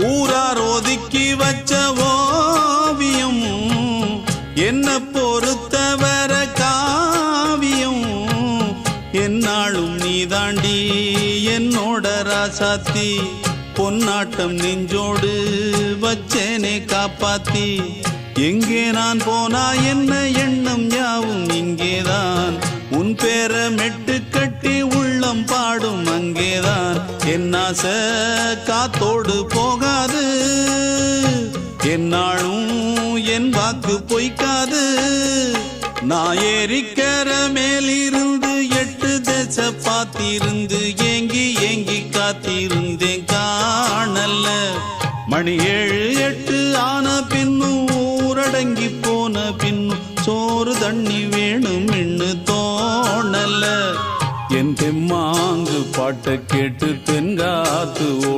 ஊரார் ஒதுக்கி வச்ச ஓவியம் என்ன பொறுத்தவர காவியம் என்னாலும் நீதாண்டி என்னோட ராசாத்தி பொன்னாட்டம் நெஞ்சோடு வச்சேனே காப்பாத்தி எங்கே நான் போனா என்ன எண்ணம் யாவும் இங்கேதான் உன் பேர மெட்டு கட்டி உள்ளம் பாடும் அங்கேதான் என் ஆசை காத்தோடு போகாது என்னாலும் என் வாக்கு பொய்க்காது நான் ஏறிக்கர மேலிருந்து 8 தேச பார்த்திருந்து ஏங்கி ஏங்கி காத்திருந்தேன் காணல்ல மணி 7 8 ஆன பின்னும் ஊரடங்கி போன பின்னும் சோறு தண்ணி வேணும் இன்னு தோணல என் தெம்மாங்கு பாட்டை கேட்டு தென்காத்து